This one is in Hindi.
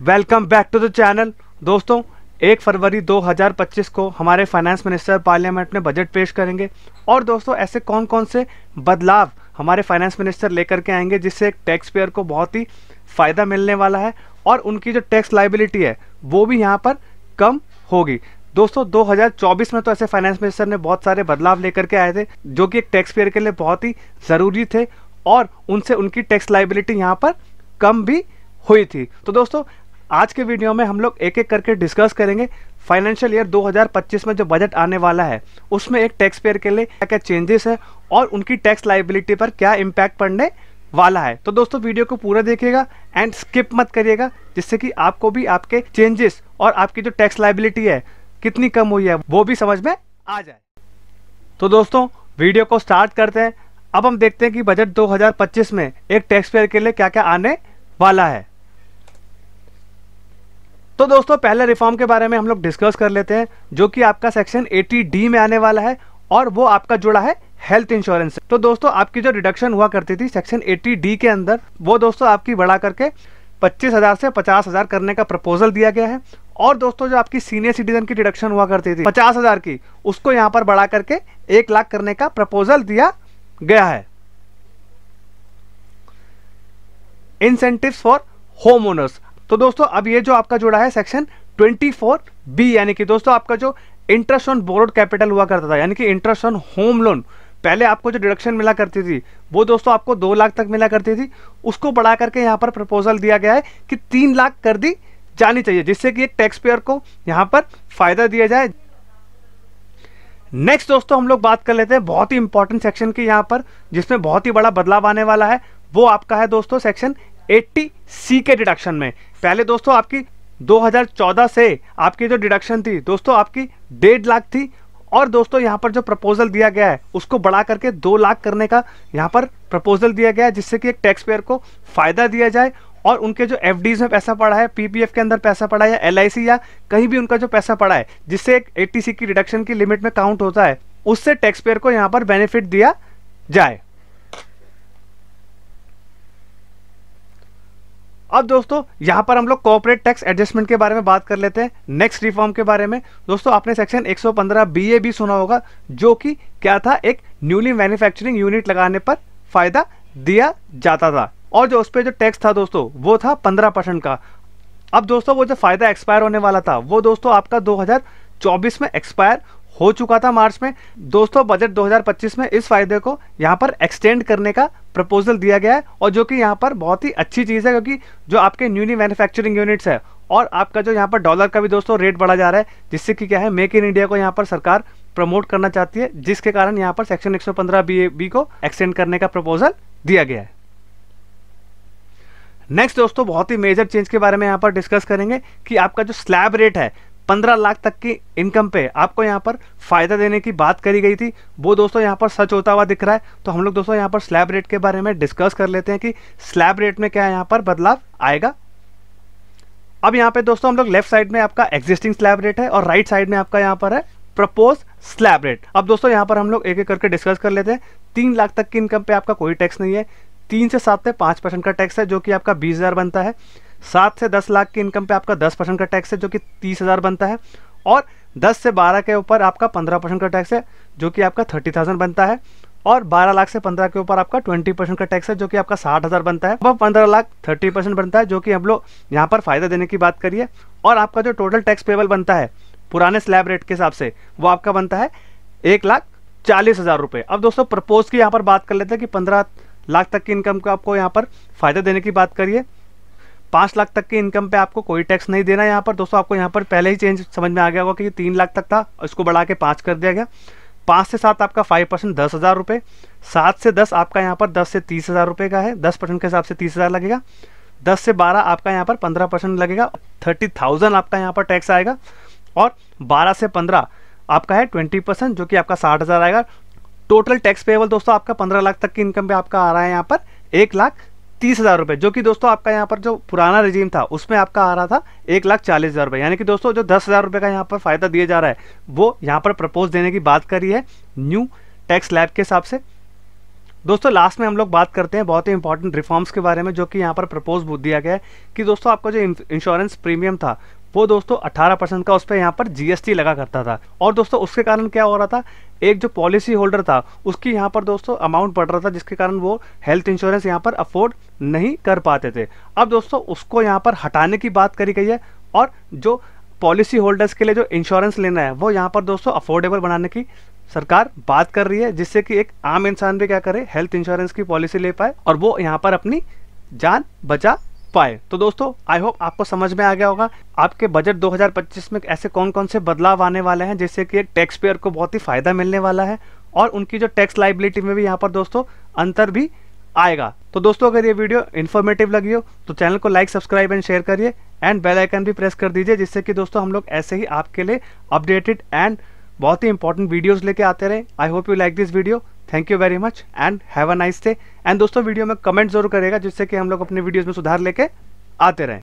Welcome back to the channel. दोस्तों 1 फरवरी 2025 को हमारे फाइनेंस मिनिस्टर पार्लियामेंट में बजट पेश करेंगे और दोस्तों ऐसे कौन कौन से बदलाव हमारे फाइनेंस मिनिस्टर लेकर के आएंगे जिससे एक टैक्स पेयर को बहुत ही फ़ायदा मिलने वाला है और उनकी जो टैक्स लायबिलिटी है वो भी यहाँ पर कम होगी। दोस्तों 2024 में तो ऐसे फाइनेंस मिनिस्टर ने बहुत सारे बदलाव लेकर के आए थे जो कि एक टैक्स पेयर के लिए बहुत ही ज़रूरी थे और उनसे उनकी टैक्स लायबिलिटी यहाँ पर कम भी हुई थी। तो दोस्तों आज के वीडियो में हम लोग एक एक करके डिस्कस करेंगे फाइनेंशियल ईयर 2025 में जो बजट आने वाला है उसमें एक टैक्स पेयर के लिए क्या क्या चेंजेस है और उनकी टैक्स लायबिलिटी पर क्या इम्पैक्ट पड़ने वाला है। तो दोस्तों वीडियो को पूरा देखिएगा एंड स्किप मत करिएगा जिससे कि आपको भी आपके चेंजेस और आपकी जो टैक्स लायबिलिटी है कितनी कम हुई है वो भी समझ में आ जाए। तो दोस्तों वीडियो को स्टार्ट करते हैं। अब हम देखते हैं कि बजट 2025 में एक टैक्स पेयर के लिए क्या क्या आने वाला है। तो दोस्तों पहले रिफॉर्म के बारे में हम लोग डिस्कस कर लेते हैं जो कि आपका सेक्शन 80D में आने वाला है और वो आपका जुड़ा है हेल्थ इंश्योरेंस से। तो दोस्तों आपकी जो रिडक्शन हुआ करती थी सेक्शन 80D के अंदर वो दोस्तों आपकी बढ़ा करके 25,000 से 50,000 करने का प्रपोजल दिया गया है और दोस्तों जो आपकी सीनियर सिटीजन की रिडक्शन हुआ करती थी 50,000 की उसको यहाँ पर बढ़ा करके 1 लाख करने का प्रपोजल दिया गया है। Incentives for home owners. तो दोस्तों अब ये जो आपका जुड़ा है सेक्शन 24B यानी कि दोस्तों आपका जो इंटरेस्ट ऑन बोरोड कैपिटल हुआ करता था यानी कि इंटरेस्ट ऑन होम लोन, पहले आपको जो डिडक्शन मिला करती थी वो दोस्तों आपको 2 लाख तक मिला करती थी, उसको बढ़ा करके यहाँ पर प्रपोजल दिया गया है कि 3 लाख कर दी जानी चाहिए जिससे कि एक टैक्स पेयर को यहाँ पर फायदा दिया जाए। नेक्स्ट दोस्तों हम लोग बात कर लेते हैं बहुत ही इंपॉर्टेंट सेक्शन की यहाँ पर जिसमें बहुत ही बड़ा बदलाव आने वाला है। वो आपका है दोस्तों सेक्शन 80C के डिडक्शन में। पहले दोस्तों आपकी 2014 से आपकी जो डिडक्शन थी दोस्तों आपकी 1.5 लाख थी और दोस्तों यहाँ पर जो प्रपोजल दिया गया है उसको बढ़ा करके 2 लाख करने का यहाँ पर प्रपोजल दिया गया है जिससे कि एक टैक्स पेयर को फायदा दिया जाए और उनके जो FDs में पैसा पड़ा है, PPF के अंदर पैसा पड़ा है या LIC या कहीं भी उनका जो पैसा पड़ा है जिससे एक 80C की रिडक्शन की लिमिट में काउंट होता है उससे टैक्स पेयर को यहाँ पर बेनिफिट दिया जाए। अब दोस्तों यहाँ पर हम लोग कॉर्पोरेट टैक्स एडजस्टमेंट के बारे में बात कर लेते हैं। नेक्स्ट रिफॉर्म के बारे में दोस्तों आपने सेक्शन 115BA भी सुना होगा जो कि क्या था, एक न्यूली मैन्युफैक्चरिंग यूनिट लगाने पर फायदा दिया जाता था और जो उस पर जो टैक्स था दोस्तों वो था 15% का। अब दोस्तों वो जो फायदा एक्सपायर होने वाला था वो दोस्तों आपका 2024 में एक्सपायर हो चुका था मार्च में। दोस्तों बजट 2025 में इस फायदे को यहाँ पर एक्सटेंड करने का प्रपोजल दिया गया है और जो कि यहाँ पर बहुत ही अच्छी चीज़ है क्योंकि जो आपके न्यूली मैन्युफैक्चरिंग यूनिट्स है और आपका जो यहाँ पर डॉलर का भी दोस्तों रेट बढ़ा जा रहा है जिससे कि क्या है मेक इन इंडिया को यहाँ पर सरकार प्रमोट करना चाहती है जिसके कारण यहाँ पर सेक्शन 115BA को एक्सटेंड करने का प्रपोजल दिया गया है। नेक्स्ट दोस्तों बहुत ही मेजर चेंज के बारे में यहाँ पर डिस्कस करेंगे कि आपका जो स्लैब रेट है 15 लाख तक की इनकम पे आपको यहाँ पर फायदा देने की बात करी गई थी वो दोस्तों यहाँ पर सच होता हुआ दिख रहा है। तो हम लोग दोस्तों यहाँ पर स्लैब रेट के बारे में डिस्कस कर लेते हैं कि स्लैब रेट में क्या यहाँ पर बदलाव आएगा। अब यहाँ पे दोस्तों हम लोग लेफ्ट साइड में आपका एग्जिस्टिंग स्लैब रेट है और राइट साइड में आपका यहाँ पर है प्रपोज स्लैब रेट। अब दोस्तों यहाँ पर हम लोग एक एक करके डिस्कस कर लेते हैं। 3 लाख तक की इनकम पे आपका कोई टैक्स नहीं है, 3 से 7 पे 5% का टैक्स है जो कि आपका 20,000 बनता है, 7 से 10 लाख की इनकम पे आपका 10% का टैक्स है जो कि 30,000 बनता है और 10 से 12 के ऊपर आपका 15% का टैक्स है जो कि आपका 30,000 बनता है और 12 लाख से 15 के ऊपर आपका 20% का टैक्स है जो कि आपका 60,000 बनता है। अब 15 लाख 30% बनता है जो कि हम लोग यहाँ पर फायदा देने की बात करिए और आपका जो टोटल टैक्स पेबल बनता है पुराने स्लैब रेट के हिसाब से वो आपका बनता है 1,40,000 रुपये। अब दोस्तों प्रपोज की यहाँ पर बात कर लेते हैं कि 15 लाख तक की इनकम को आपको यहाँ पर फायदा देने की बात करिए। 5 लाख तक की इनकम पे आपको कोई टैक्स नहीं देना। यहाँ पर दोस्तों आपको यहाँ पर पहले ही चेंज समझ में आ गया होगा कि 3 लाख तक था इसको बढ़ा के 5 कर दिया गया। 5 से 7 आपका 5% 10,000 रुपये, 7 से 10 आपका यहाँ पर 10 से 30,000 रुपये का है, 10% के हिसाब से 30,000 लगेगा। 10 से 12 आपका यहाँ पर 15% लगेगा, 30,000 आपका यहाँ पर टैक्स आएगा और 12 से 15 आपका है 20% जो कि आपका 60,000 आएगा। टोटल टैक्स पेएबल दोस्तों आपका 15 लाख तक की इनकम पे आपका आ रहा है यहाँ पर 1,30,000 रुपये जो कि दोस्तों आपका यहाँ पर जो पुराना रिजीम था उसमें आपका आ रहा था 1,40,000 रुपये। यानी कि दोस्तों जो 10,000 रुपये का यहाँ पर फायदा दिया जा रहा है वो यहाँ पर प्रपोज देने की बात करी है न्यू टैक्स स्लैब के हिसाब से। दोस्तों लास्ट में हम लोग बात करते हैं बहुत ही इंपॉर्टेंट रिफॉर्म्स के बारे में, जो कि यहाँ पर प्रपोज दिया गया है कि दोस्तों आपका जो इंश्योरेंस प्रीमियम था वो दोस्तों 18% का उस पर यहाँ पर जीएसटी लगा करता था। और दोस्तों उसके कारण क्या हो रहा था, एक जो पॉलिसी होल्डर था उसकी यहाँ पर दोस्तों अमाउंट बढ़ रहा था, जिसके कारण वो हेल्थ इंश्योरेंस यहाँ पर अफोर्ड नहीं कर पाते थे। अब दोस्तों उसको यहाँ पर हटाने की बात करी गई है और जो पॉलिसी होल्डर्स के लिए जो इंश्योरेंस लेना है वो यहाँ पर दोस्तों अफोर्डेबल बनाने की सरकार बात कर रही है, जिससे कि एक आम इंसान भी क्या करे, हेल्थ इंश्योरेंस की पॉलिसी ले पाए और वो यहाँ पर अपनी जान बचा पाए। तो दोस्तों आई होप आपको समझ में आ गया होगा आपके बजट 2025 में ऐसे कौन कौन से बदलाव आने वाले हैं, जिससे कि एक टैक्स पेयर को बहुत ही फायदा मिलने वाला है और उनकी जो टैक्स लाइबिलिटी में भी यहाँ पर दोस्तों अंतर भी आएगा। तो दोस्तों अगर ये वीडियो इन्फॉर्मेटिव लगी हो तो चैनल को लाइक, सब्सक्राइब एंड शेयर करिए एंड बेल आइकन भी प्रेस कर दीजिए, जिससे कि दोस्तों हम लोग ऐसे ही आपके लिए अपडेटेड एंड बहुत ही इंपॉर्टेंट वीडियोस लेके आते रहे। I hope you like this video. Thank you very much and have a nice day. And दोस्तों वीडियो में कमेंट जरूर करेगा, जिससे कि हम लोग अपने वीडियोस में सुधार लेके आते रहें।